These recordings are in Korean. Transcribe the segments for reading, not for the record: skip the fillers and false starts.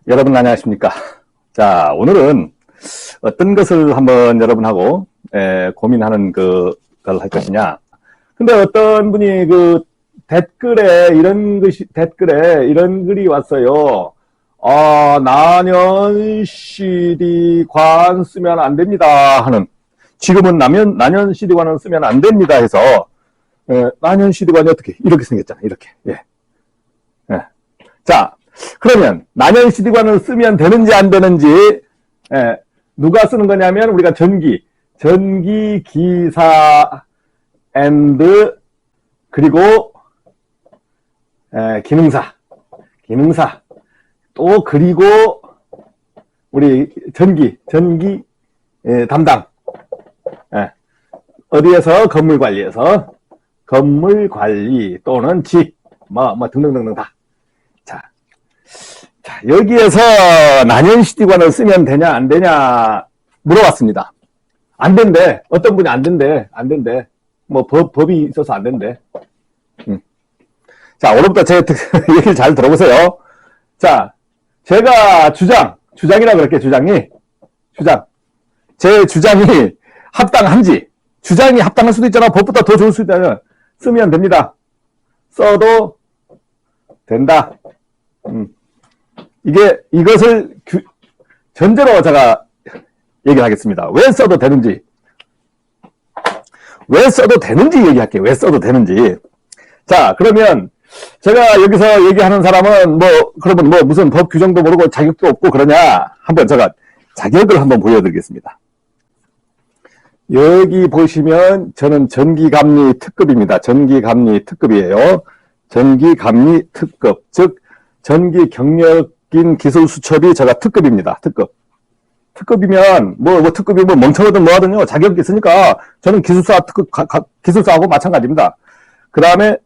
여러분 안녕하십니까? 자, 오늘은 어떤 것을 한번 여러분하고 고민하는 걸 할 것이냐. 근데 어떤 분이 댓글에 이런 글이 왔어요. 난연 CD관 쓰면 안 됩니다 하는. 지금은 난연 CD관은 쓰면 안 됩니다 해서 난연 CD관이 어떻게 이렇게 생겼잖아요. 이렇게. 예. 자, 그러면 난연 CD관을 쓰면 되는지 안 되는지 누가 쓰는 거냐면 우리가 전기 기사 그리고 기능사 또 그리고 우리 전기 담당 어디에서 건물 관리 또는 등등등등 다. 자, 여기에서 난연 CD관을 쓰면 되냐 안 되냐 물어봤습니다. 안 된대. 어떤 분이 안 된대. 법이 있어서 안 된대. 자, 오늘부터 제 얘기를 잘 들어보세요. 자, 제가 주장이라 그럴게. 주장. 제 주장이 합당한지, 주장이 합당할 수도 있잖아. 법보다 더 좋을 수도 있잖아. 쓰면 됩니다. 써도 된다. 이것을 전제로 제가 얘기를 하겠습니다. 왜 써도 되는지 얘기할게요. 왜 써도 되는지. 자, 그러면 제가 여기서 얘기하는 사람은 그러면 무슨 법 규정도 모르고 자격도 없고 그러냐? 한번 제가 자격을 한번 보여드리겠습니다. 여기 보시면 저는 전기감리 특급입니다. 전기감리 특급이에요. 전기감리 특급. 즉, 전기 경력인 기술 수첩이 제가 특급입니다. 특급이면 특급이 멍청하든 뭐하든요. 자격이 있으니까 저는 기술사하고 마찬가지입니다. 그 다음에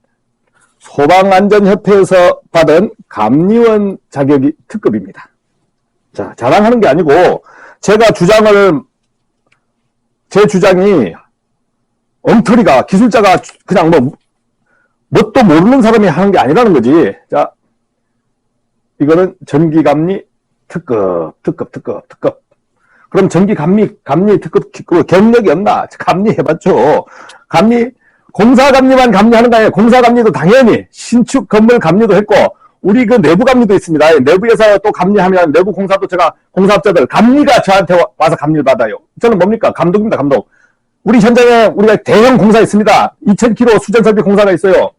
소방안전협회에서 받은 감리원 자격이 특급입니다. 자, 자랑하는 게 아니고 제 주장이 엉터리가 기술자가 그냥 뭣도 모르는 사람이 하는 게 아니라는 거지. 자, 이거는 전기감리 특급. 그럼 전기감리 특급 경력이 없나? 감리해봤죠. 공사감리만 감리하는 거 아니에요. 공사감리도 당연히 신축 건물 감리도 했고 우리 내부 감리도 있습니다. 내부에서 또 감리하면 내부 공사도 제가 공사업자들 감리가 저한테 와서 감리를 받아요. 저는 뭡니까? 감독입니다. 감독. 우리 현장에 우리가 대형 공사 있습니다. 2000km 수전설비 공사가 있어요.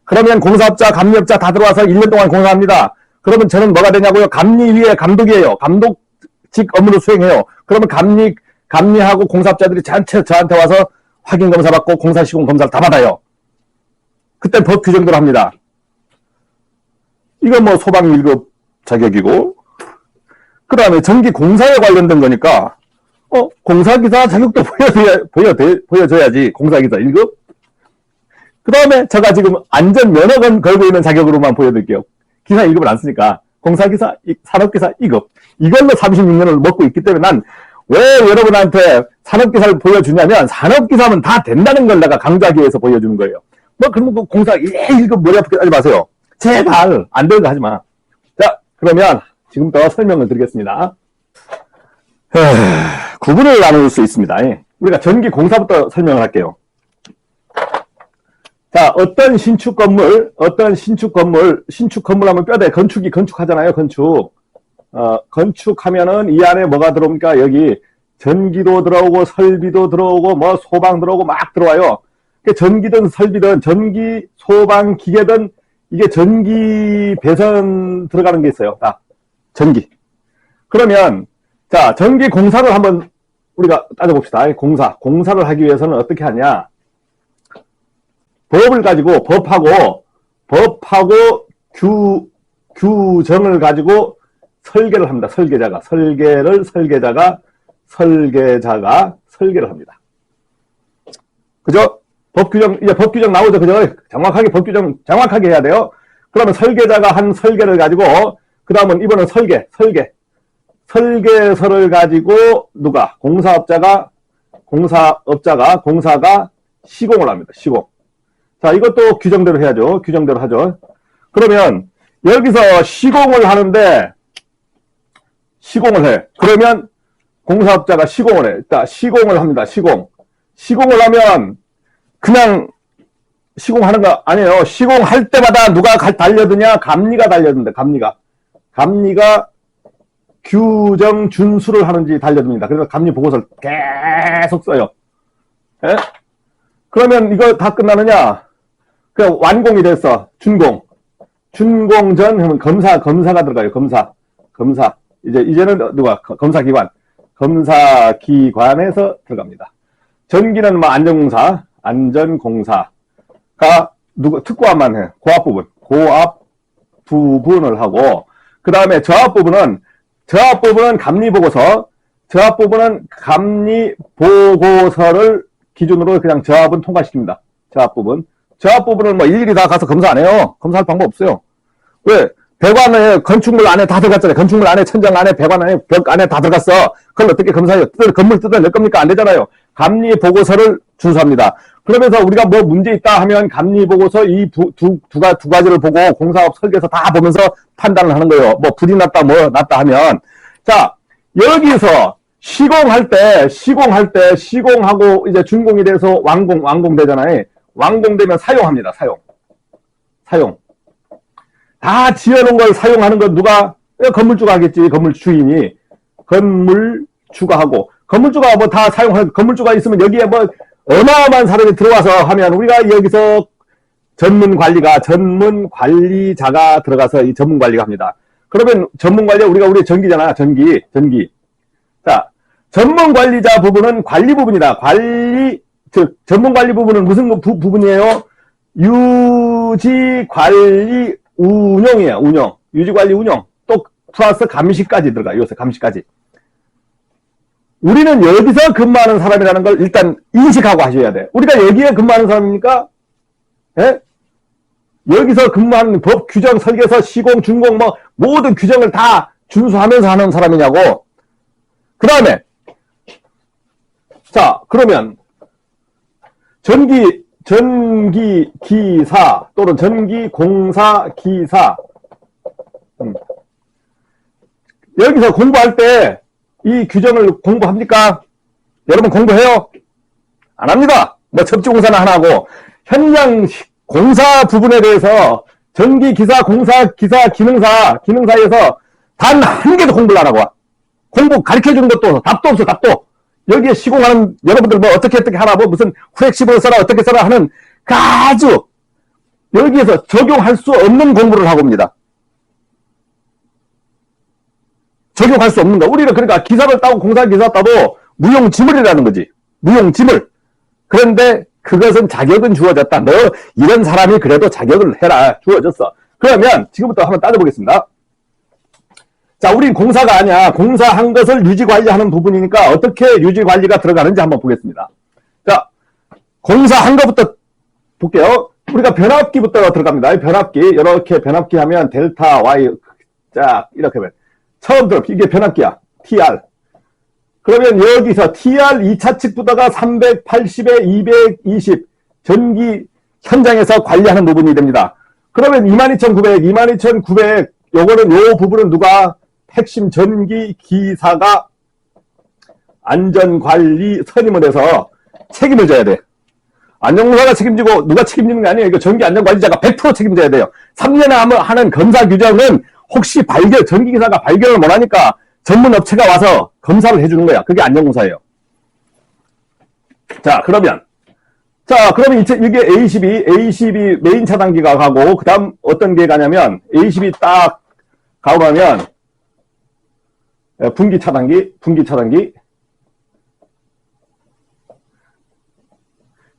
그러면 공사업자, 감리업자 다 들어와서 1년 동안 공사합니다. 그러면 저는 뭐가 되냐고요? 감리위의 감독이에요. 감독직 업무를 수행해요. 그러면 감리하고 공사업자들이 저한테 와서 확인 검사 받고 공사 시공 검사를 다 받아요. 그때 법 규정대로 합니다. 이건 소방 1급 자격이고, 그 다음에 전기 공사에 관련된 거니까, 공사기사 자격도 보여줘야지. 공사기사 1급. 그 다음에 제가 지금 안전면허권 걸고 있는 자격으로만 보여드릴게요. 기사 1급을 안 쓰니까. 공사기사, 산업기사 2급. 이걸로 36년을 먹고 있기 때문에 난 왜 여러분한테 산업기사를 보여주냐면 산업기사면 다 된다는 걸 내가 강조하기 위해서 보여주는 거예요. 그러면 공사 1급 머리 아프게 하지 마세요. 제발 안 되는 거 하지 마. 자, 그러면 지금부터 설명을 드리겠습니다. 구분을 나눌 수 있습니다. 우리가 전기 공사부터 설명을 할게요. 자, 어떤 신축 건물 하면 뼈대 건축하잖아요. 건축하면은 이 안에 뭐가 들어옵니까? 여기 전기도 들어오고 설비도 들어오고 소방 들어오고 막 들어와요. 전기든 설비든 전기 소방 기계든 이게 전기 배선 들어가는 게 있어요. 전기. 그러면 자, 전기 공사를 한번 우리가 따져봅시다. 공사를 하기 위해서는 어떻게 하냐? 법을 가지고 법하고 규정을 가지고 설계를 합니다. 설계자가 설계를 합니다. 그죠? 이제 법 규정 나오죠. 그죠? 법 규정 정확하게 해야 돼요. 그러면 설계자가 한 설계를 가지고, 그 다음은 이번은 설계서를 가지고 공사가 시공을 합니다. 시공. 자, 이것도 규정대로 해야죠. 규정대로 하죠. 그러면 여기서 시공을 하는데 시공을 해. 그러면 공사업자가 시공을 해. 자, 시공을 합니다. 시공을 하면 그냥 시공하는 거 아니에요. 시공할 때마다 누가 달려드냐? 감리가 달려든다. 감리가 규정 준수를 하는지 달려듭니다. 그래서 감리 보고서를 계속 써요. 예? 그러면 이거 다 끝나느냐? 그 완공이 됐어. 준공 전 하면 검사가 들어가요. 검사. 이제는 누가? 검사기관에서 들어갑니다. 전기는 뭐 안전공사가 특고함만 해. 고압 부분을 하고, 그 다음에 저압 부분은 저압 부분은 감리 보고서를 기준으로 그냥 저압은 통과시킵니다. 저압 부분은 뭐 일일이 다 가서 검사 안 해요. 검사할 방법 없어요. 왜? 배관에 건축물 안에 다 들어갔잖아요. 건축물 안에 천장 안에 배관 안에 벽 안에 다 들어갔어. 그걸 어떻게 검사해요? 건물 뜯어낼 겁니까? 안 되잖아요. 감리 보고서를 준수합니다. 그러면서 우리가 뭐 문제 있다 하면 감리 보고서 이 두 가지를 보고 공사업 설계서 다 보면서 판단을 하는 거예요. 뭐 불이 났다 났다 하면, 자, 여기서 시공할 때 시공하고 이제 준공이 돼서 완공되잖아요. 완공되면 사용합니다. 사용. 다 지어놓은 걸 사용하는 건 누가? 건물주가 하겠지. 건물주가 하고, 건물주가 뭐 다 사용할, 건물주가 있으면 여기에 뭐 어마어마한 사람이 들어와서 하면 우리가 여기서 전문 관리자가 들어가서 이 전문 관리가 합니다. 그러면 전문 관리, 우리 전기잖아. 전기. 자, 전문 관리자 부분은 관리 부분이다. 전문 관리 부분은 무슨 부분이에요? 유지 관리 운영이에요. 유지 관리 운영. 또 플러스 감시까지 들어가. 요새 감시까지. 우리는 여기서 근무하는 사람이라는 걸 일단 인식하고 하셔야 돼. 우리가 여기에 근무하는 사람입니까? 예? 여기서 근무하는 법, 규정, 설계서, 시공, 준공, 뭐 모든 규정을 다 준수하면서 하는 사람이냐고. 그 다음에, 자, 그러면 전기기사 또는 전기공사기사, 여기서 공부할 때 이 규정을 공부합니까? 여러분 공부해요? 안 합니다. 뭐 접지공사는 하나 하고, 현장 공사 부분에 대해서 전기기사, 공사기사, 기능사에서 단 한 개도 공부를 안 하고 와. 공부 가르쳐주는 것도 답도 없어. 여기에 시공하는 여러분들 뭐 어떻게 하나, 뭐 무슨 후렉시브를 써라, 어떻게 써라 하는 아주 여기에서 적용할 수 없는 공부를 하고 옵니다. 적용할 수 없는 거. 우리는 그러니까 기사를 따고 공사기사 따도 무용지물이라는 거지. 무용지물. 그런데 그것은 자격은 주어졌다. 너 이런 사람이 그래도 자격을 해라. 주어졌어. 그러면 지금부터 한번 따져보겠습니다. 자, 우린 공사가 아니야. 공사한 것을 유지관리하는 부분이니까 어떻게 유지관리가 들어가는지 한번 보겠습니다. 자, 공사한 것부터 볼게요. 우리가 변압기부터 들어갑니다. 변압기. 이렇게 변압기 하면 델타, Y. 자, 이렇게 하면. 처음 들어. 이게 변압기야. TR. 그러면 여기서 TR 2차 측부터가 380에 220 전기 현장에서 관리하는 부분이 됩니다. 그러면 22,900 요거는 요 부분은 누가? 핵심 전기 기사가 안전관리 선임을 해서 책임을 져야 돼. 안전공사가 책임지고 누가 책임지는 게 아니에요. 이거 전기 안전관리자가 100% 책임져야 돼요. 3년에 하는 검사 규정은 혹시 전기기사가 발견을 못하니까 전문 업체가 와서 검사를 해주는 거야. 그게 안전공사예요. 자, 그러면 이게 A12 메인 차단기가 가고, 그 다음 어떤 게 가냐면, A12 딱 가고 나면, 분기 차단기.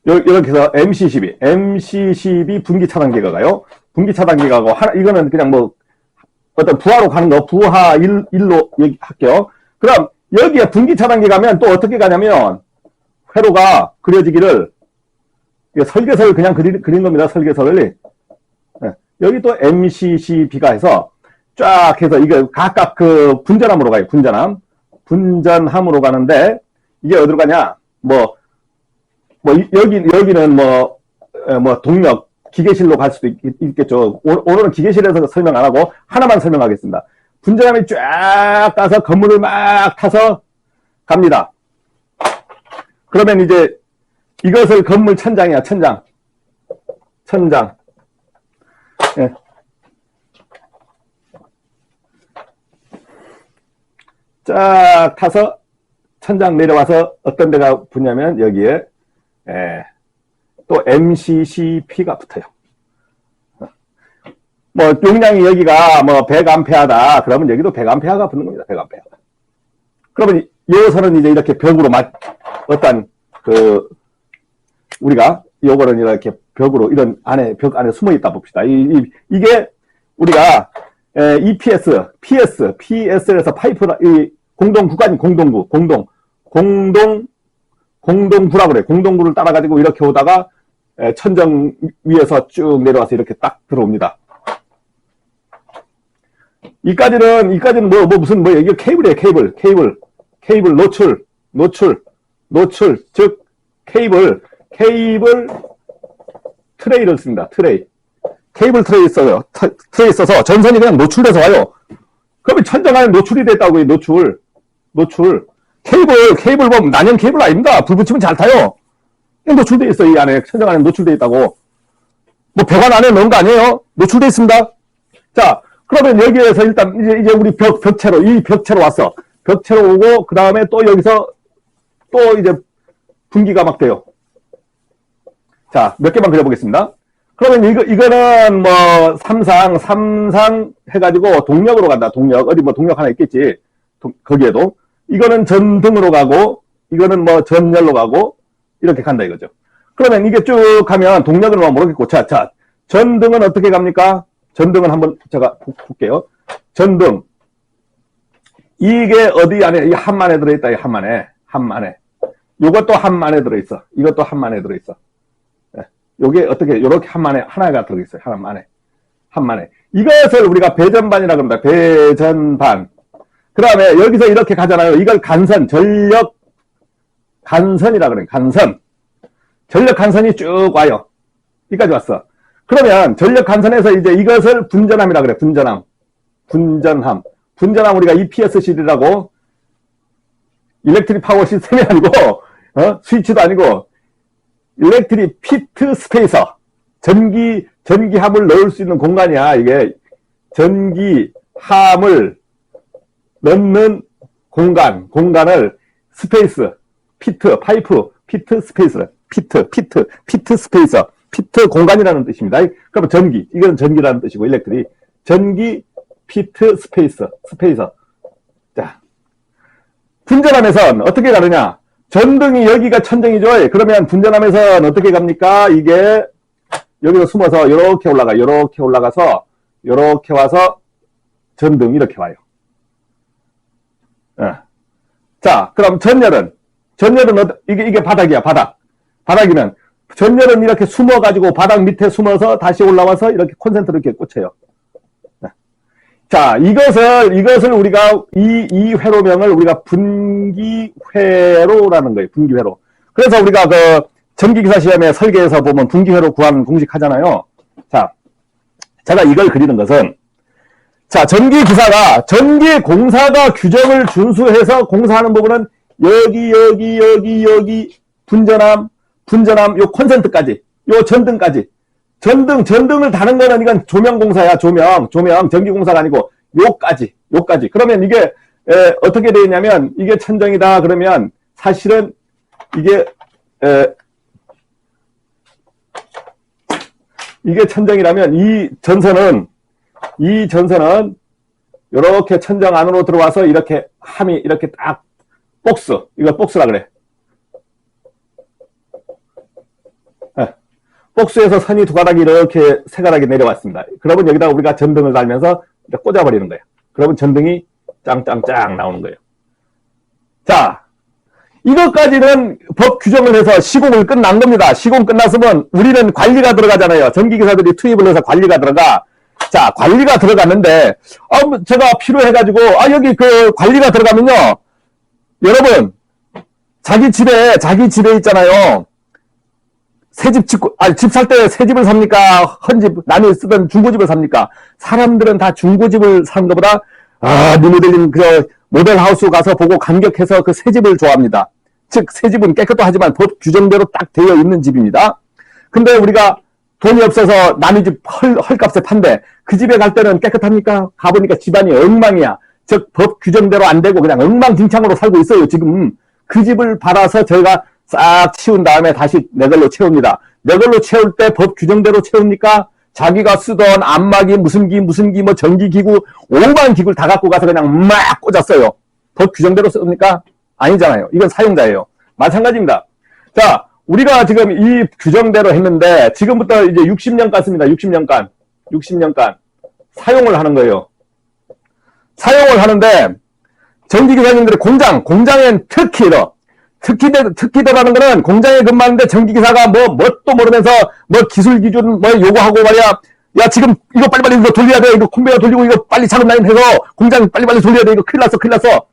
이렇게 해서 MC12 분기 차단기가 가요. 분기 차단기가 가고, 이거는 그냥 뭐, 어떤 부하로 가는 거, 부하 1로 얘기할게요. 그럼 여기에 분기 차단기 가면 또 어떻게 가냐면, 회로가 그려지기를, 설계서를 그냥 그린 겁니다. 설계서를. 네. 여기 또 MCCB가 해서 쫙 해서 이게 각각 그 분전함으로 가요. 분전함으로 가는데, 이게 어디로 가냐? 여기는 동력, 기계실로 갈 수도 있겠죠. 오늘은 기계실에서 설명 안 하고 하나만 설명하겠습니다. 분전함이 쫙 가서 건물을 막 타서 갑니다. 그러면 이제 이것을 건물 천장이야, 천장. 예. 쫙 타서 천장 내려와서 어떤 데가 붙냐면 여기에 또 MCCP가 붙어요. 뭐 용량이 여기가 뭐 100A다. 그러면 여기도 100A가 붙는 겁니다. 100A. 그러면 요 선은 이제 이렇게 벽으로 어떤 우리가 요거는 이렇게 벽으로 이런 벽 안에 숨어 있다 봅시다. 이게 우리가 PS에서 파이프 공동 구간이 공동구라 그래. 공동구를 따라가지고 이렇게 오다가 천정 위에서 쭉 내려와서 이렇게 딱 들어옵니다. 이까지는 무슨 이게 케이블이에요. 케이블 노출 즉 케이블 트레이를 씁니다. 케이블 트레이 있어서 전선이 그냥 노출돼서 와요. 그러면 천정 안에 노출이 됐다고요. 노출. 케이블 보면 난연 케이블 아닙니다. 불 붙이면 잘 타요. 노출돼 있어. 이 안에 천정 안에 노출돼 있다고. 뭐 배관 안에 넣은 거 아니에요? 노출돼 있습니다. 자, 그러면 여기에서 일단 이제 우리 벽체로 왔어. 벽체로 오고 그 다음에 또 여기서 또 이제 분기가 막 돼요. 자, 몇 개만 그려보겠습니다. 그러면 이거는 뭐 삼상 해가지고 동력으로 간다. 어디 뭐 동력 하나 있겠지. 거기에도. 이거는 전등으로 가고, 이거는 뭐 전열로 가고, 이렇게 간다 이거죠. 그러면 이게 쭉 가면 동력은 뭐 모르겠고, 자, 전등은 어떻게 갑니까? 전등은 한번 제가 볼게요. 전등. 이게 어디 안에, 이 한만에 들어있다, 이 한만에. 요것도 한만에 들어있어. 이것도 한만에 들어있어. 요게 어떻게, 요렇게 한만에, 하나가 들어있어요. 한만에. 이것을 우리가 배전반이라고 합니다. 배전반. 그 다음에 여기서 이렇게 가잖아요. 이걸 전력 간선이라 그래요. 전력 간선이 쭉 와요. 여기까지 왔어. 그러면 전력 간선에서 이제 이것을 분전함이라 그래. 분전함 우리가 EPSC라고 일렉트릭 파워 시스템이 아니고 스위치도 아니고 일렉트릭 피트 스페이서 전기함을 넣을 수 있는 공간이야. 이게 전기함을 넣는 공간을 스페이스 파이프 피트 스페이서 피트 공간이라는 뜻입니다. 그러면 이건 전기라는 뜻이고 일렉트릭 전기 피트 스페이서. 자, 분전함에선 어떻게 가느냐? 전등이 여기가 천정이죠. 그러면 분전함에선 어떻게 갑니까? 이게 여기서 숨어서 이렇게 올라가서 이렇게 와서 전등 이렇게 와요. 자, 그럼 전열은 이게 바닥이야. 바닥이면 전열은 이렇게 숨어가지고 바닥 밑에 숨어서 다시 올라와서 이렇게 콘센트를 이렇게 꽂혀요. 자, 이것을 우리가 이 회로명을 우리가 분기회로라는 거예요. 분기회로. 그래서 우리가 전기기사 시험에 설계에서 보면 분기회로 구하는 공식 하잖아요. 자, 제가 이걸 그리는 것은 자, 전기공사가 규정을 준수해서 공사하는 부분은 여기 분전함 요 콘센트까지 요 전등을 다는 거는 이건 조명공사야. 조명 전기공사가 아니고 요까지 그러면 이게 어떻게 되어 있냐면 이게 천정이다 그러면 사실은 이게 천정이라면 이 전선은 이렇게 천정 안으로 들어와서 이렇게 함이 이렇게 딱 이거 복스라 그래. 복스에서 선이 두 가닥이 이렇게 세 가닥이 내려왔습니다. 그러면 여기다가 우리가 전등을 달면서 꽂아버리는 거예요. 그러면 전등이 짱짱짱 나오는 거예요. 자, 이것까지는 법 규정을 해서 시공을 끝난 겁니다. 시공 끝났으면 우리는 관리가 들어가잖아요. 전기기사들이 투입을 해서 관리가 들어가. 자, 관리가 들어갔는데, 제가 필요해가지고, 여기 관리가 들어가면요. 여러분, 자기 집에 있잖아요. 집 살 때 새 집을 삽니까? 헌집, 남이 쓰던 중고집을 삽니까? 사람들은 다 중고집을 사는 것보다, 리모델링 그 모델하우스 가서 보고 감격해서 그 새 집을 좋아합니다. 즉, 새 집은 깨끗하지만 법 규정대로 딱 되어 있는 집입니다. 근데 우리가 돈이 없어서 남의 집 헐값에 판대. 그 집에 갈 때는 깨끗합니까? 가보니까 집안이 엉망이야. 즉, 법 규정대로 안 되고 그냥 엉망진창으로 살고 있어요, 지금. 그 집을 팔아서 저희가 싹 치운 다음에 다시 내 걸로 채웁니다. 내 걸로 채울 때 법 규정대로 채웁니까? 자기가 쓰던 안마기, 무슨 기, 뭐 전기기구, 5만 기구를 다 갖고 가서 그냥 막 꽂았어요. 법 규정대로 씁니까? 아니잖아요. 이건 사용자예요. 마찬가지입니다. 자, 우리가 지금 이 규정대로 했는데, 지금부터 이제 60년간 씁니다. 60년간. 사용을 하는 거예요. 사용을 하는데, 전기기사님들의 공장엔 특히더라는 거는 공장에 근무하는데 전기기사가 뭣도 모르면서 기술 기준 요구하고 말이야. 야, 지금 이거 빨리빨리 이거 돌려야 돼. 이거 콤베어 돌리고 이거 빨리 작업 라인 해서 공장 빨리빨리 돌려야 돼. 이거 큰일 났어.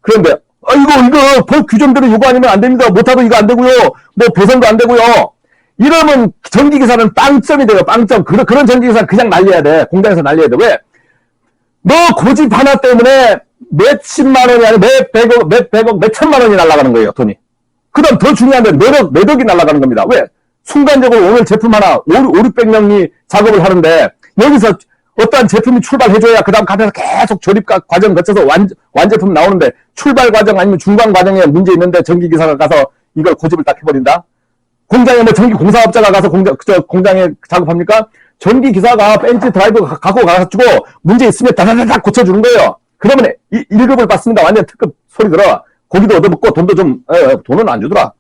그런데, 이거 법 규정대로 요구 아니면 안 됩니다. 못하도 이거 안 되고요. 배선도 안 되고요. 이러면 전기기사는 빵점이 돼요. 빵점. 그런 전기기사 그냥 날려야 돼. 공장에서 날려야 돼. 왜? 너 고집 하나 때문에 몇십만 원이 아니라 몇백억, 몇천만 원이 날아가는 거예요, 돈이. 그 다음 더 중요한 건 몇 억이 날아가는 겁니다. 왜? 순간적으로 오늘 제품 하나 5,600명이 작업을 하는데 여기서 어떠한 제품이 출발해줘야 그 다음 가면서 계속 조립 과정 거쳐서 완제품 나오는데 출발 과정 아니면 중간 과정에 문제 있는데 전기기사가 가서 이걸 고집을 딱 해버린다? 공장에 전기공사업자가 가서 공장에 작업합니까? 전기기사가 벤치 드라이브 갖고 가가지고 문제 있으면 다다다닥 고쳐주는 거예요. 그러면 1급을 받습니다. 완전 특급 소리 들어. 고기도 얻어먹고 돈도 돈은 안 주더라.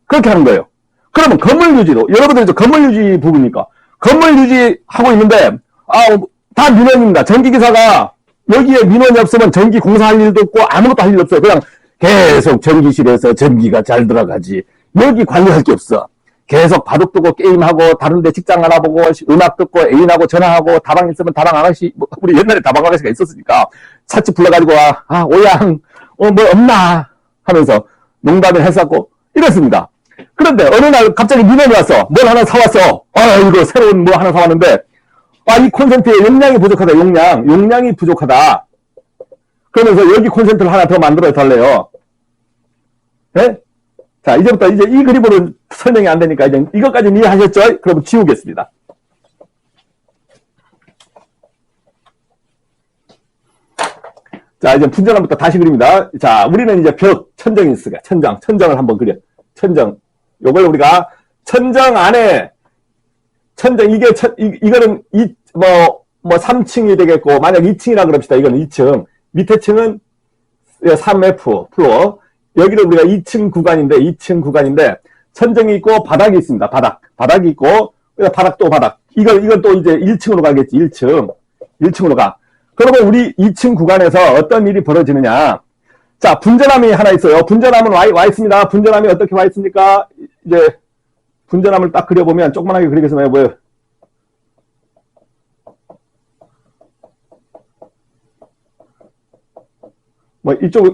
그렇게 하는 거예요. 그러면 건물 유지도, 여러분들이 건물 유지 부부니까. 건물 유지하고 있는데, 다 민원입니다. 전기기사가 여기에 민원이 없으면 전기 공사할 일도 없고 아무것도 할 일 없어요. 그냥 계속 전기실에서 전기가 잘 들어가지. 여기 관리할 게 없어. 계속 바둑 두고 게임하고 다른데 직장 알아보고 음악 듣고 애인하고 전화하고 다방 있으면 다방 아가씨 우리 옛날에 다방 아가씨가 있었으니까 찻집 불러가지고 오양 없나 하면서 농담을 했었고 이랬습니다. 그런데 어느 날 갑자기 민원이 왔어. 뭘 하나 사왔어. 이거 새로운 하나 사왔는데 이 콘센트에 용량이 부족하다. 용량이 부족하다. 그러면서 여기 콘센트를 하나 더 만들어 달래요. 네? 자, 이제부터 이 그림으로는 설명이 안 되니까 이제 이것까지 이해하셨죠? 그럼 지우겠습니다. 자, 이제 분전함부터 다시 그립니다. 자, 우리는 이제 천정이 있으니까 천정을 한번 그려. 천정. 요걸 우리가 천정 안에 이거는 3층이 되겠고 만약 2층이라 그럽시다. 이건 2층. 밑에 층은 3F 플로어. 여기는 우리가 2층 구간인데 천정이 있고 바닥이 있습니다. 바닥이 있고 바닥 또 바닥. 이건 또 이제 1층으로 가겠지. 1층으로 가. 그러면 우리 2층 구간에서 어떤 일이 벌어지느냐? 자, 분전함이 하나 있어요. 분전함은 와 있습니다. 분전함이 어떻게 와 있습니까? 이제 분전함을 딱 그려보면 조그만하게 그리겠습니다. 뭐예요?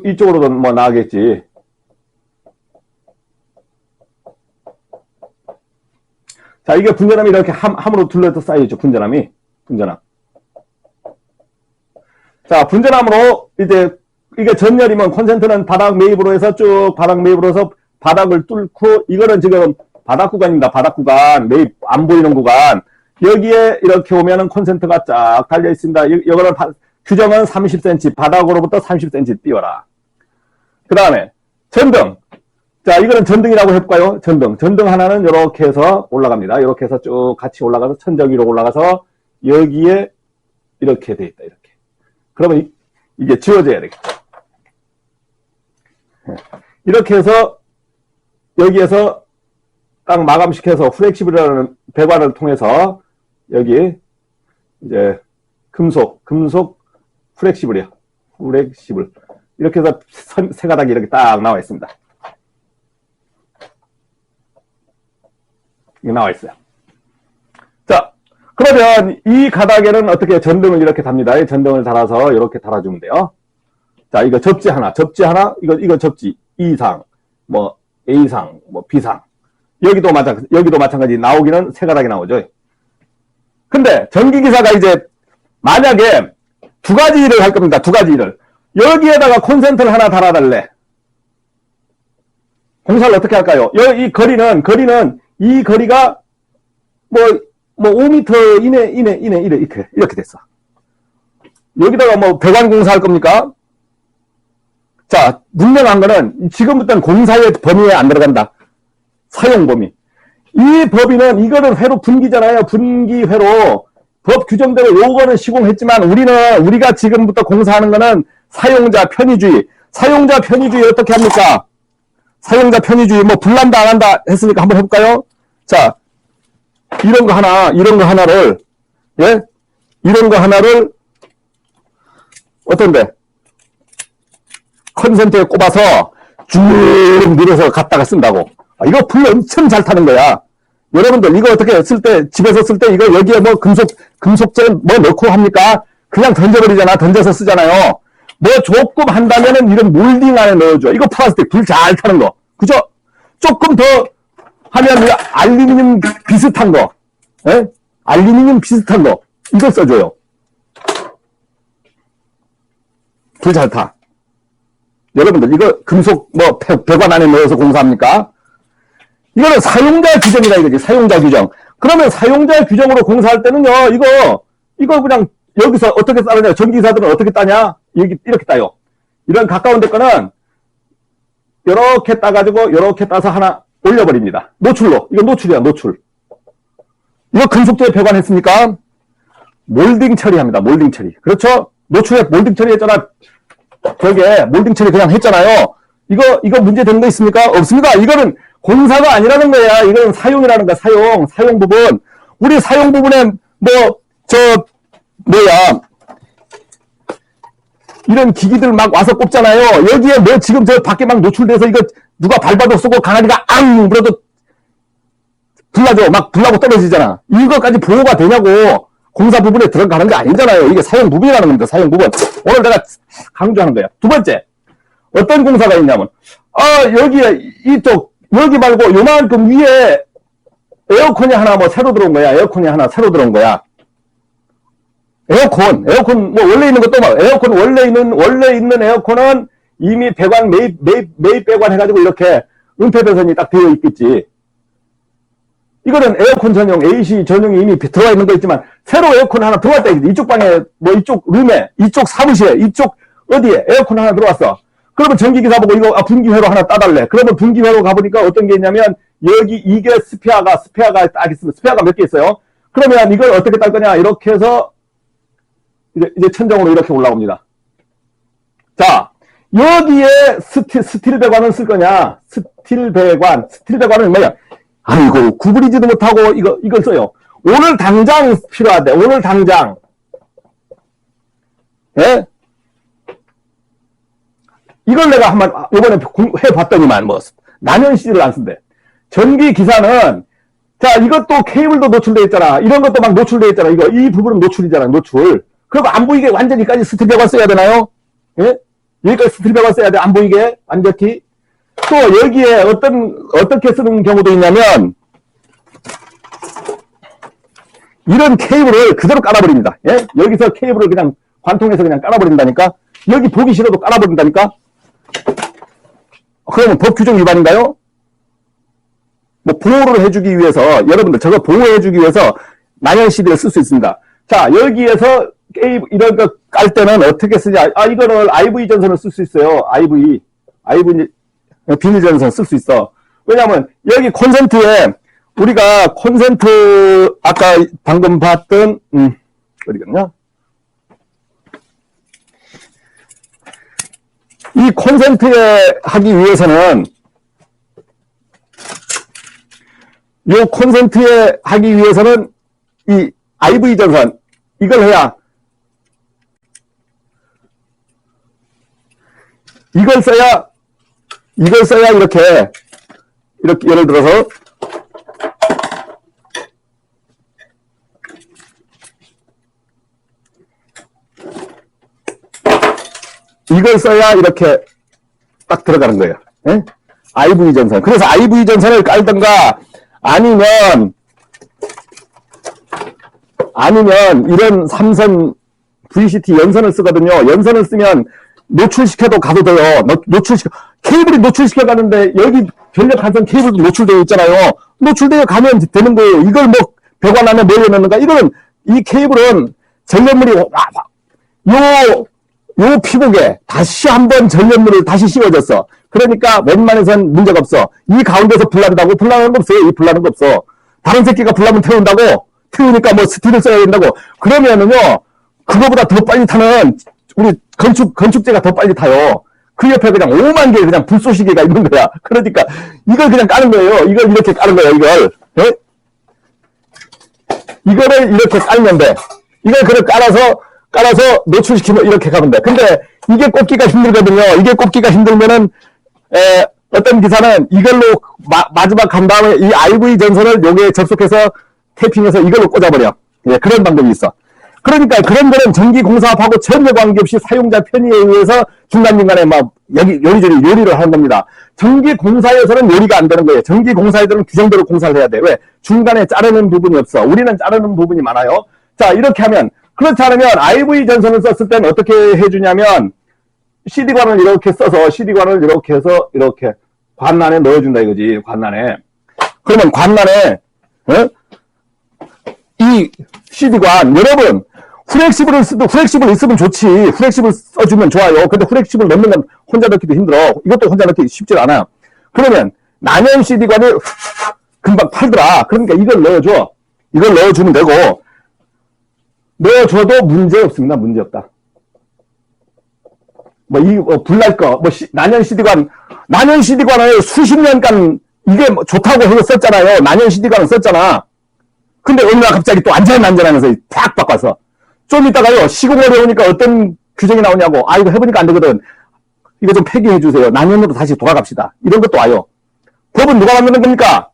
이쪽으로도 나가겠지. 자, 이게 분전함이 이렇게 함으로 둘러서 쌓여있죠. 분전함. 자, 분전함으로 이제 이게 전열이면 콘센트는 바닥 매입으로 해서 쭉 바닥을 뚫고 이거는 지금 바닥 구간입니다. 바닥 구간 매입 안 보이는 구간 여기에 이렇게 오면은 콘센트가 쫙 달려 있습니다. 이거는 규정은 30cm 바닥으로부터 30cm 띄워라. 그 다음에 전등. 자, 이거는 전등이라고 해볼까요? 전등 하나는 이렇게 해서 올라갑니다. 이렇게 해서 쭉 같이 올라가서 천정 위로 올라가서 여기에 이렇게 돼 있다. 이렇게. 그러면 이게 지워져야 되겠죠. 이렇게 해서 여기에서 딱 마감시켜서 플렉시블이라는 배관을 통해서 여기 이제 금속 플렉시블 이렇게 해서 세 가닥이 이렇게 딱 나와 있습니다. 이게 나와 있어요. 자, 그러면 이 가닥에는 어떻게 전등을 이렇게 답니다. 전등을 달아서 이렇게 달아주면 돼요. 자, 이거 접지 하나, 이거 접지 2상, A상, B상. 여기도 마찬가지 나오기는 세 가닥이 나오죠. 근데 전기기사가 이제 만약에 두 가지 일을 할 겁니다. 두 가지 일을. 여기에다가 콘센트를 하나 달아달래. 공사를 어떻게 할까요? 이 거리는, 이 거리가, 5m 이렇게 됐어. 여기다가 배관 공사할 겁니까? 자, 분명한 거는, 지금부터는 공사의 범위에 안 들어간다. 사용 범위. 이 범위는, 이거는 회로 분기잖아요. 분기회로. 법 규정대로 요거는 시공했지만, 우리가 지금부터 공사하는 거는 사용자 편의주의. 사용자 편의주의 어떻게 합니까? 사용자 편의주의, 불난다, 안 한다 했으니까 한번 해볼까요? 자, 이런 거 하나를, 예? 이런 거 하나를, 어떤데? 컨센트에 꼽아서 쭉 밀어서 갖다가 쓴다고. 이거 불 엄청 잘 타는 거야. 여러분들, 이거 어떻게 집에서 쓸 때 이거 여기에 금속재 넣고 합니까? 그냥 던져버리잖아. 던져서 쓰잖아요. 조금 한다면은 이런 몰딩 안에 넣어줘. 이거 플라스틱 불 잘 타는 거. 그죠? 조금 더 하면 알루미늄 비슷한 거. 예? 알루미늄 비슷한 거. 이거 써줘요. 불 잘 타. 여러분들, 이거 금속 배관 안에 넣어서 공사합니까? 이거는 사용자 규정이다 이거지. 사용자 규정. 그러면 사용자 규정으로 공사할 때는요, 이거 그냥 여기서 어떻게 따느냐? 전기사들은 어떻게 따냐? 이렇게 따요. 이런 가까운 데 거는 요렇게 따가지고 요렇게 따서 하나 올려버립니다. 노출로. 이거 노출이야, 노출. 이거 금속재에 배관했습니까? 몰딩 처리합니다. 몰딩 처리. 그렇죠? 노출에 몰딩 처리했잖아. 저게 몰딩 처리 그냥 했잖아요. 이거 문제 되는 거 있습니까? 없습니다. 이거는 공사가 아니라는 거야. 이거는 사용이라는 거야. 사용 부분. 우리 사용 부분에 이런 기기들 막 와서 꼽잖아요. 여기에 지금 밖에 막 노출돼서 이거 누가 밟아도 쏘고 강아지가 앙 물어도 불나죠. 막 불나고 떨어지잖아. 이거까지 보호가 되냐고. 공사 부분에 들어가는 게 아니잖아요. 이게 사용 부분이라는 겁니다. 사용 부분. 오늘 내가 강조하는 거야. 두 번째. 어떤 공사가 있냐면, 여기 말고 요만큼 위에 에어컨이 하나 새로 들어온 거야. 에어컨이 하나 새로 들어온 거야. 에어컨 원래 있는 것도 에어컨 원래 있는 에어컨은 이미 배관 매입 배관 해가지고 이렇게 은폐 배선이 딱 되어 있겠지. 이거는 에어컨 전용, AC 전용이 이미 들어와 있는 거 있지만, 새로 에어컨 하나 들어왔다. 이쪽 방에, 이쪽 룸에, 이쪽 사무실에, 이쪽 어디에 에어컨 하나 들어왔어. 그러면 전기기사 보고 이거, 분기회로 하나 따달래. 그러면 분기회로 가보니까 어떤 게 있냐면, 이게 스페어가 딱 있으면, 스페어가 몇 개 있어요. 그러면 이걸 어떻게 딸 거냐. 이렇게 해서, 이제 천정으로 이렇게 올라옵니다. 자, 여기에 스틸 배관은 쓸 거냐. 스틸 배관은 뭐야? 아이고, 구부리지도 못하고, 이걸 써요. 오늘 당장 필요하대. 오늘 당장. 예? 이걸 내가 요번에 해봤더니만, 난연시를 안 쓴대. 전기기사는, 자, 이것도 케이블도 노출되어 있잖아. 이런 것도 막 노출되어 있잖아. 이 부분은 노출이잖아. 노출. 그럼 안 보이게 완전히까지 스틸 배관 써야 되나요? 예? 여기까지 스틸 배관 써야 돼. 안 보이게. 완전히. 또 여기에 어떻게 쓰는 경우도 있냐면, 이런 케이블을 그대로 깔아버립니다. 예? 여기서 케이블을 그냥 관통해서 그냥 깔아버린다니까? 여기 보기 싫어도 깔아버린다니까? 그러면 법 규정 위반인가요? 보호를 해주기 위해서, 여러분들 저거 보호해주기 위해서 난연시대를 쓸 수 있습니다. 자, 여기에서 이런 거 깔 때는 어떻게 쓰냐? 이거를 IV 전선을 쓸 수 있어요. IV 비닐전선 쓸 수 있어. 왜냐면 여기 콘센트에 우리가 콘센트 아까 방금 봤던 어디 갔냐? 이 콘센트에 하기 위해서는 이 IV 전선 이걸 해야 이걸 써야 이렇게 예를 들어서 이걸 써야 이렇게 딱 들어가는 거예요. 예? IV 전선. 그래서 IV 전선을 깔던가 아니면 이런 삼선 VCT 연선을 쓰거든요. 연선을 쓰면 노출시켜도 가도 돼요. 케이블이 노출시켜 가는데 여기 전력 한선 케이블도 노출되어 있잖아요. 노출되어 가면 되는 거예요. 이걸 뭐 배관 안에 뭘 넣는가? 이거는 이 케이블은 전력물이 요 피복에 다시 한번 전력물을 다시 씌워줬어. 그러니까 웬만해선 문제가 없어. 이 가운데서 불난다고? 불나는 거 없어요. 이 불나는 거 없어. 다른 새끼가 불나면 태운다고? 태우니까 뭐 스틸을 써야 된다고? 그러면은요, 그거보다 더 빨리 타는 우리 건축제가 더 빨리 타요. 그 옆에 그냥 5만 개의 그냥 불쏘시개가 있는 거야. 그러니까 이걸 그냥 까는 거예요. 이걸 이렇게 까는 거예요. 이걸. 예? 이거를 이렇게 깔면 돼. 이걸 그걸 깔아서 노출시키면 이렇게 가면 돼. 근데 이게 꼽기가 힘들거든요. 이게 꼽기가 힘들면은 어떤 기사는 이걸로 마지막 간 다음에 이 RV 전선을 여기에 접속해서 테이핑해서 이걸로 꽂아버려. 예, 그런 방법이 있어. 그러니까 그런 거는 전기공사업하고 전혀 관계없이 사용자 편의에 의해서 중간중간에 막 요리조리 요리를 하는 겁니다. 전기공사에서는 요리가 안 되는 거예요. 전기공사에서는 규정대로 공사를 해야 돼. 왜? 중간에 자르는 부분이 없어. 우리는 자르는 부분이 많아요. 자, 이렇게 하면, 그렇지 않으면 RV 전선을 썼을 때는 어떻게 해주냐면 CD관을 이렇게 써서 CD관을 이렇게 해서 이렇게 관란에 넣어준다 이거지. 관란에. 그러면 관란에 이 CD관 여러분 후렉시블을 후렉시블 있으면 좋지. 후렉시블 써주면 좋아요. 근데 후렉시블 넣는 건 혼자 넣기도 힘들어. 이것도 혼자 넣기 쉽지 않아. 그러면 난연 CD관을 금방 팔더라. 그러니까 이걸 넣어줘. 이걸 넣어주면 되고 넣어줘도 문제 없습니다. 문제 없다. 불날 거, 난연 CD관을 수십 년간 이게 좋다고 해서 썼잖아요. 난연 CD관을 썼잖아. 근데 어느 날 갑자기 또 안전하면서 팍 바꿔서. 좀 이따가요, 시공을 해오니까 어떤 규정이 나오냐고. 이거 해보니까 안 되거든. 이거 좀 폐기해주세요. 난연으로 다시 돌아갑시다. 이런 것도 와요. 법은 누가 만드는 겁니까?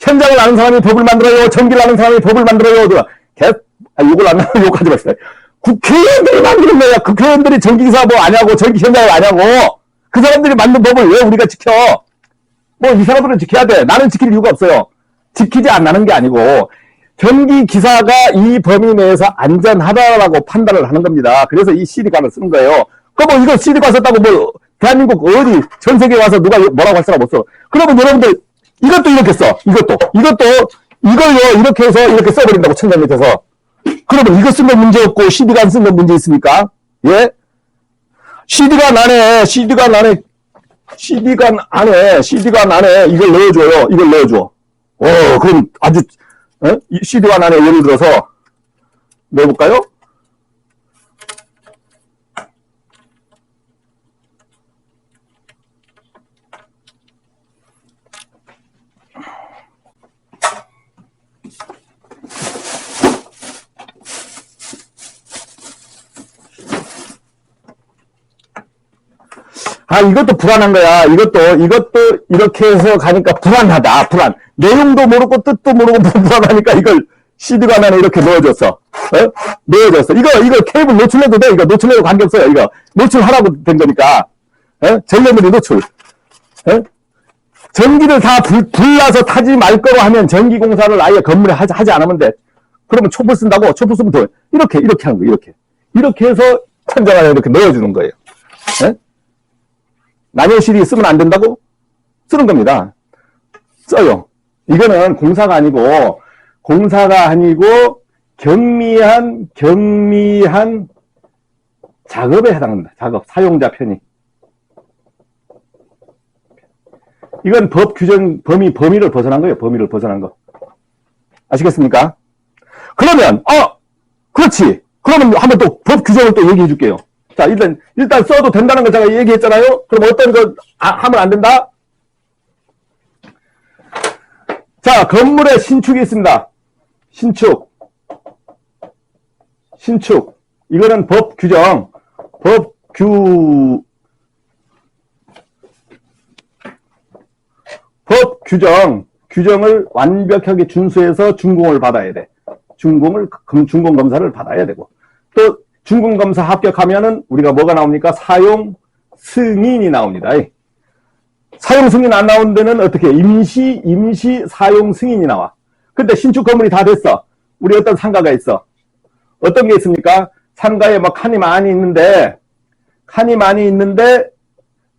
현장을 아는 사람이 법을 만들어요. 전기를 아는 사람이 법을 만들어요. 욕을 안 하면 욕하지 마세요. 국회의원들이 만드는 거야. 국회의원들이 전기기사 뭐 아냐고, 전기 현장을 아냐고. 그 사람들이 만든 법을 왜 우리가 지켜? 이 사람들은 지켜야 돼. 나는 지킬 이유가 없어요. 지키지 않는 게 아니고, 전기기사가 이 범위 내에서 안전하다라고 판단을 하는 겁니다. 그래서 이 CD관을 쓰는 거예요. 이거 CD관 썼다고 대한민국 어디, 전 세계에 와서 누가 뭐라고 할 사람 없어. 그러면 여러분들, 이것도 이렇게 써. 이걸요, 이렇게 해서 이렇게 써버린다고, 천장 밑에서. 그러면 이거 쓴 건 문제 없고, CD관 쓴 건 문제 있습니까? 예? CD관 안에 이걸 넣어줘요. 이걸 넣어줘. 그럼 아주, CD관 안에 예를 들어서, 넣어볼까요? 이것도 불안한 거야. 이것도 이렇게 해서 가니까 불안하다. 내용도 모르고 뜻도 모르고 불안하니까 이걸 CD관 안에 이렇게 넣어줬어. 넣어줬어. 이거 케이블 노출해도 돼. 이거 노출해도 관계없어요. 이거 노출하라고 된 거니까. 전력물이 노출. 전기를 다 불나서 타지 말 거로 하면 전기공사를 아예 건물에 하지 않으면 돼. 그러면 촛불 쓴다고? 촛불 쓰면 돼. 이렇게 하는 거예요. 이렇게 해서 천장 안에 이렇게 넣어주는 거예요. 난연 CD 쓰면 안 된다고? 쓰는 겁니다. 써요. 이거는 공사가 아니고 경미한 작업에 해당합니다. 작업, 사용자 편의. 이건 법 규정, 범위를 벗어난 거예요. 범위를 벗어난 거. 아시겠습니까? 그러면, 그렇지. 그러면 한번 또 법 규정을 또 얘기해 줄게요. 자, 일단 써도 된다는 거 제가 얘기했잖아요? 그럼 어떤 거 하면 안 된다? 자, 건물에 신축이 있습니다. 신축. 이거는 법 규정. 규정을 완벽하게 준수해서 준공을 받아야 돼. 준공 검사를 받아야 되고. 또, 준공 검사 합격하면은 우리가 뭐가 나옵니까? 사용 승인이 나옵니다. 사용 승인 안 나온 데는 어떻게? 임시 사용 승인이 나와. 근데 신축 건물이 다 됐어. 우리 어떤 상가가 있어. 어떤 게 있습니까? 상가에 뭐 칸이 많이 있는데,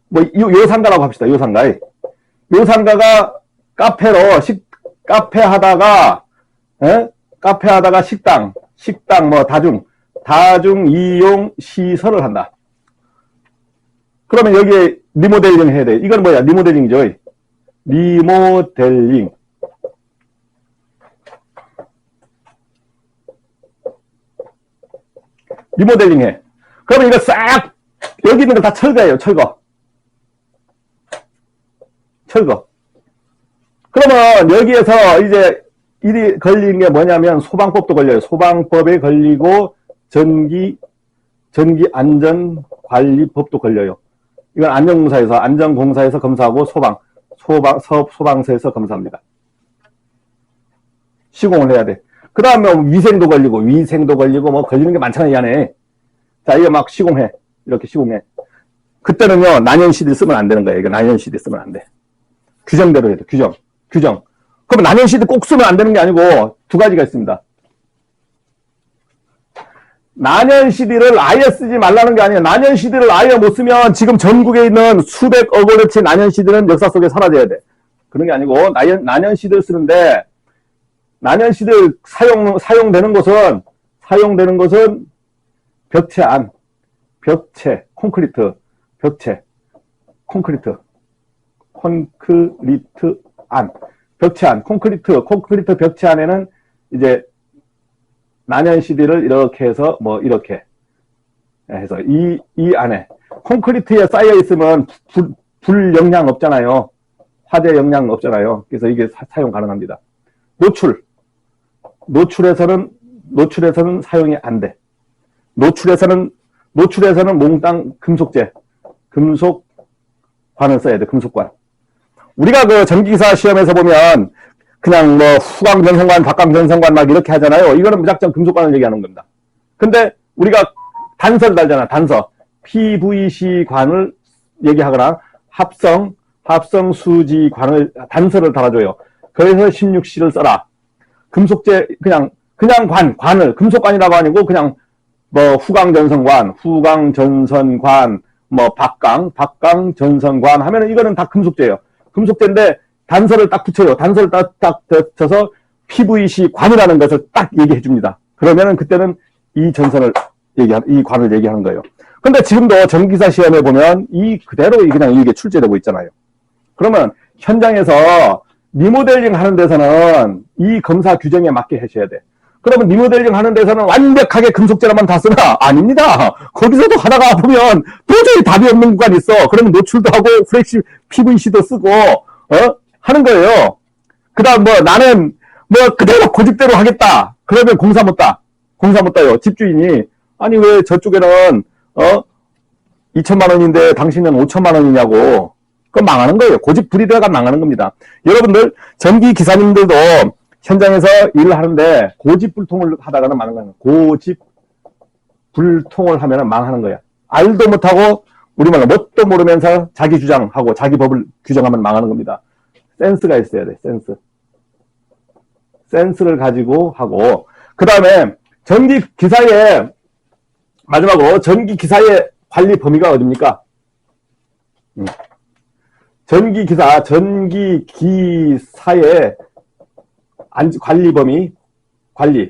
뭐, 요 상가라고 합시다. 요 상가에. 요 상가가 카페로, 카페 하다가 식당, 뭐, 다중 이용 시설을 한다. 그러면 여기에 리모델링 해야 돼. 이건 뭐야? 리모델링이죠. 리모델링. 리모델링 해. 그러면 이거 싹, 여기 있는 거 다 철거예요, 철거. 그러면 여기에서 이제 일이 걸리는 게 뭐냐면 소방법도 걸려요. 소방법에 걸리고 전기안전관리법도 걸려요. 이건 안전공사에서 검사하고 소방서에서 검사합니다. 시공을 해야 돼. 그 다음에 위생도 걸리고 뭐 걸리는 게 많잖아요, 이 안에. 자, 이거 막 시공해. 이렇게 시공해. 그때는요, 난연CD 쓰면 안 되는 거예요. 이거 난연CD 쓰면 안 돼. 규정대로 해야 돼. 규정. 그러면 난연CD 꼭 쓰면 안 되는 게 아니고 두 가지가 있습니다. 난연CD를 아예 쓰지 말라는 게 아니에요. 난연CD를 아예 못 쓰면 지금 전국에 있는 수백억 원어치 난연CD는 역사 속에 사라져야 돼. 그런 게 아니고 난연CD를 쓰는데 난연CD를 사용되는 것은 벽체 안, 콘크리트 벽체 안에는 이제 난연CD를 이렇게 해서 뭐 이렇게 해서 이 안에 콘크리트에 쌓여 있으면 불 영향 없잖아요. 화재 영향 없잖아요. 그래서 이게 사용 가능합니다. 노출에서는 사용이 안 돼. 노출에서는 몽땅 금속관을 써야 돼. 금속관. 우리가 그 전기기사 시험에서 보면 그냥 뭐 후광전선관, 박광전선관 막 이렇게 하잖아요. 이거는 무작정 금속관을 얘기하는 겁니다. 근데 우리가 단서를 달잖아. 단서. PVC관을 얘기하거나 합성수지관을 단서를 달아줘요. 그래서 16C를 써라. 금속재 그냥 관을 금속관이라고 아니고 그냥 뭐 후광전선관, 뭐 박광전선관 하면은 이거는 다 금속재예요. 금속재인데 단서를 딱 붙여요. 단서를 딱 붙여서 PVC 관이라는 것을 딱 얘기해 줍니다. 그러면은 그때는 이 관을 얘기하는 거예요. 근데 지금도 전기사 시험에 보면 그대로 그냥 이게 출제되고 있잖아요. 그러면 현장에서 리모델링 하는 데서는 이 검사 규정에 맞게 하셔야 돼. 그러면 리모델링 하는 데서는 완벽하게 금속재로만 다 쓰나? 아닙니다. 거기서도 하다가 보면 도저히 답이 없는 구간이 있어. 그러면 노출도 하고 PVC도 쓰고 하는 거예요. 그 다음 나는 그대로 고집대로 하겠다. 그러면 공사 못 따요. 집주인이 아니 왜 저쪽에는 2천만 원인데 당신은 5천만 원이냐고. 그건 망하는 거예요. 고집 부리다가 망하는 겁니다. 여러분들 전기기사님들도 현장에서 일을 하는데 고집불통을 하다가는 망하는 거예요. 고집불통을 하면 망하는 거야. 알도 못하고 우리말로 뭣도 모르면서 자기 주장하고 자기 법을 규정하면 망하는 겁니다. 센스가 있어야 돼. 센스를 가지고 하고 그 다음에 마지막으로 전기기사의 관리 범위가 어딥니까? 전기기사의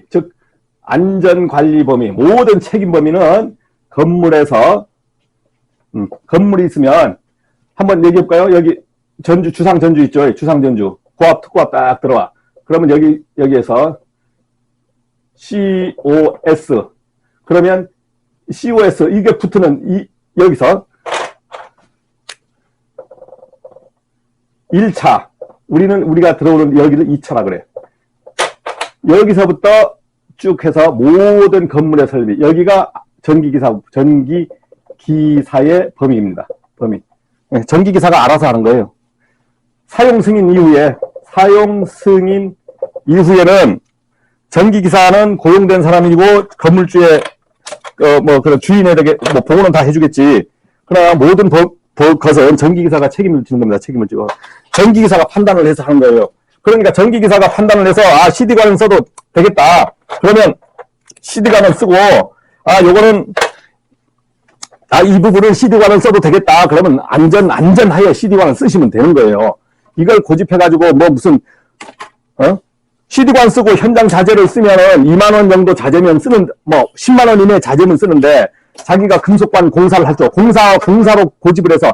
즉 안전관리 범위, 모든 책임 범위는 건물이 있으면 한번 얘기해 볼까요? 여기 주상 전주 있죠? 주상 전주 고압 특고압 딱 들어와. 그러면 여기에서 COS 그러면 COS 이게 붙는 여기서 1차 우리가 들어오는 여기를 2차라 그래. 여기서부터 쭉 해서 모든 건물의 설비 여기가 전기기사의 범위입니다. 범위. 전기기사가 알아서 하는 거예요. 사용 승인 이후에는 전기기사는 고용된 사람이고 건물주의 그런 주인에게 보고는 다 해주겠지. 그러나 모든 것은 전기기사가 책임을 지는 겁니다. 책임을 지고 전기기사가 판단을 해서 하는 거예요. 그러니까 전기기사가 판단을 해서 CD관을 써도 되겠다. 그러면 CD관을 쓰고 요거는, 이 부분은 CD관을 써도 되겠다. 그러면 안전하에 CD관을 쓰시면 되는 거예요. 이걸 고집해가지고, 무슨, CD관 쓰고 현장 자재를 쓰면은 2만원 정도 자재면 10만원 이내 자재면 쓰는데, 자기가 금속관 공사를 할 때, 공사로 고집을 해서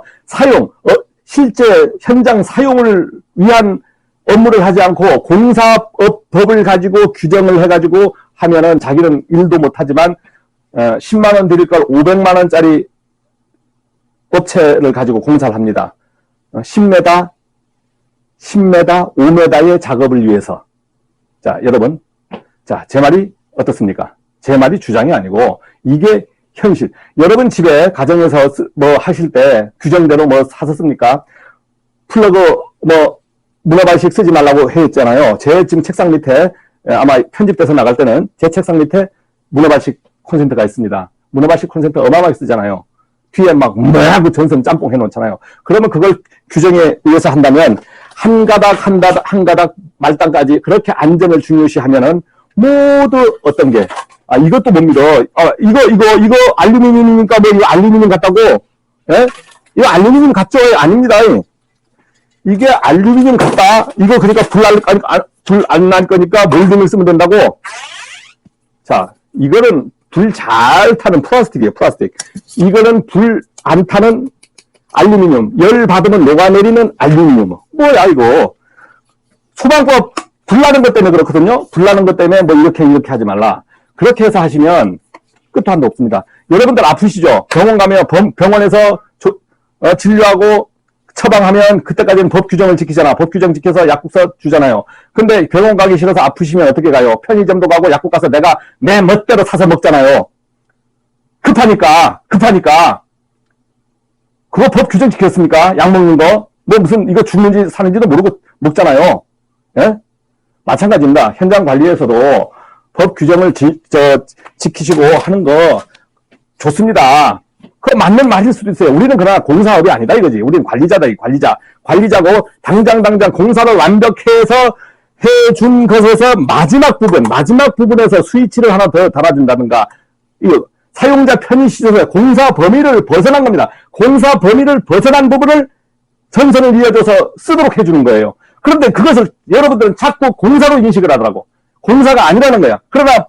실제 현장 사용을 위한 업무를 하지 않고 공사업법을 가지고 규정을 해가지고 하면은 자기는 일도 못하지만 10만원 드릴 걸 500만원짜리 업체를 가지고 공사를 합니다. 10m, 5m의 작업을 위해서. 자, 여러분. 자, 제 말이 어떻습니까? 제 말이 주장이 아니고 이게 현실. 여러분 집에 가정에서 하실 때 규정대로 사서 씁니까? 플러그 문어발식 쓰지 말라고 했잖아요. 제 지금 책상 밑에 아마 편집돼서 나갈 때는 제 책상 밑에 문어발식 콘센트가 있습니다. 문어발식 콘센트 어마어마하게 쓰잖아요. 뒤에 뭐하고 전선 짬뽕 해놓잖아요. 그러면 그걸 규정에 의해서 한다면 한 가닥 말단까지 그렇게 안전을 중요시 하면은 모두 어떤 게 이것도 못 믿어. 이거 알루미늄이니까 이거 알루미늄 같다고? 예? 이거 알루미늄 같죠? 아닙니다. 이게 알루미늄 같다? 이거 그러니까 불 안 날 거니까 몰딩을 쓰면 된다고? 자, 이거는 불 잘 타는 플라스틱이에요, 플라스틱. 이거는 불 안 타는 알루미늄. 열 받으면 녹아내리는 알루미늄. 뭐야, 이거. 소방법 불 나는 것 때문에 그렇거든요? 불 나는 것 때문에 이렇게 하지 말라. 그렇게 해서 하시면 끝도 한도 없습니다. 여러분들 아프시죠? 병원 가면 병원에서 진료하고 처방하면 그때까지는 법 규정을 지키잖아. 법 규정 지켜서 약국서 주잖아요. 근데 병원 가기 싫어서 아프시면 어떻게 가요? 편의점도 가고 약국 가서 내가 내 멋대로 사서 먹잖아요. 급하니까. 그거 법 규정 지켰습니까? 약 먹는 거? 무슨 이거 죽는지 사는지도 모르고 먹잖아요. 예? 마찬가지입니다. 현장 관리에서도 법 규정을 지키시고 하는 거 좋습니다. 그거 맞는 말일 수도 있어요. 우리는 그러나 공사업이 아니다 이거지. 우리는 관리자다, 관리자고 당장 공사를 완벽해서 해준 것에서 마지막 부분에서 스위치를 하나 더 달아준다든가, 이거 사용자 편의 시설에 공사 범위를 벗어난 겁니다. 공사 범위를 벗어난 부분을 전선을 이어줘서 쓰도록 해주는 거예요. 그런데 그것을 여러분들은 자꾸 공사로 인식을 하더라고. 공사가 아니라는 거야. 그러나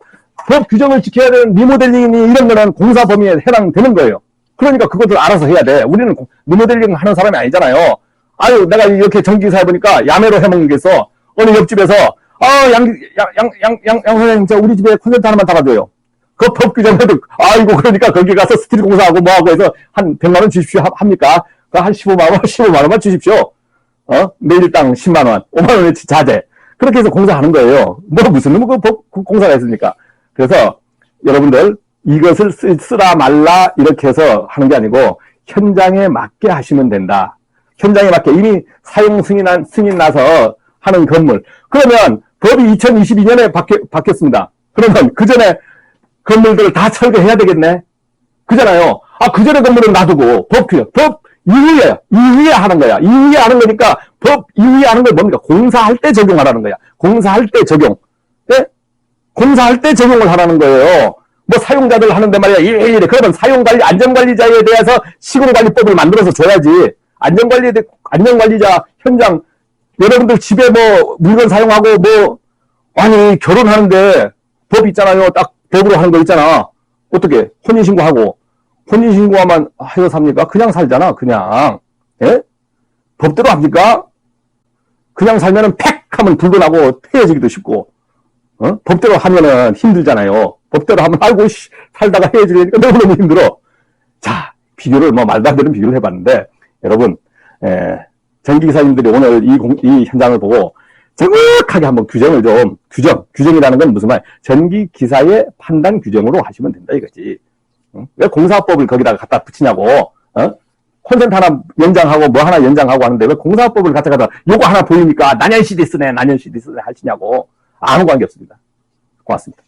법 규정을 지켜야 되는 리모델링이 이런 거는 공사 범위에 해당되는 거예요. 그러니까 그것을 알아서 해야 돼. 우리는 리모델링 하는 사람이 아니잖아요. 내가 이렇게 전기기사 해보니까 야매로 해먹는 게 있어. 어느 옆집에서, 양 선생님, 우리 집에 콘센트 하나만 달아줘요. 그 법 규정에도, 그러니까 거기 가서 스틸 공사하고 뭐하고 해서 한 100만원 주십시오 합니까? 한 15만원만 주십시오. 매일당 10만원, 5만원의 자재. 그렇게 해서 공사하는 거예요. 무슨 공사가 있습니까? 그래서 여러분들 이것을 쓰라 말라 이렇게 해서 하는 게 아니고 현장에 맞게 하시면 된다. 현장에 맞게 이미 사용 승인 나서 하는 건물. 그러면 법이 2022년에 바뀌었습니다. 그러면 그 전에 건물들을 다 철거해야 되겠네. 그잖아요. 그 전에 건물은 놔두고 법 이후에 하는 거야. 이후에 하는 거니까 법 이후에 하는 건 뭡니까? 공사할 때 적용하라는 거야. 공사할 때 적용. 네? 공사할 때 적용을 하라는 거예요. 사용자들 하는데 말이야. 이래. 그러면 안전관리자에 대해서 시공관리법을 만들어서 줘야지. 안전관리자 현장, 여러분들 집에 물건 사용하고 결혼하는데 법 있잖아요. 딱 법으로 하는 거 있잖아. 어떻게? 혼인신고하고. 혼인신고하면 해서 삽니까? 그냥 살잖아, 그냥. 예? 법대로 합니까? 그냥 살면은 팩! 하면 불도 나고 헤어지기도 쉽고. 법대로 하면은 힘들잖아요. 법대로 하면, 살다가 헤어지려니까 너무너무 힘들어. 자, 비교를, 말도 안 되는 비교를 해봤는데, 여러분, 전기기사님들이 오늘 이 현장을 보고 정확하게 한번 규정이라는 건 무슨 말? 전기기사의 판단 규정으로 하시면 된다 이거지. 왜 공사법을 거기다가 갖다 붙이냐고. 콘센트 하나 연장하고 하나 연장하고 하는데 왜 공사법을 갖다가 요거 하나 보이니까 난연CD 쓰네 하시냐고. 아무 관계 없습니다. 고맙습니다.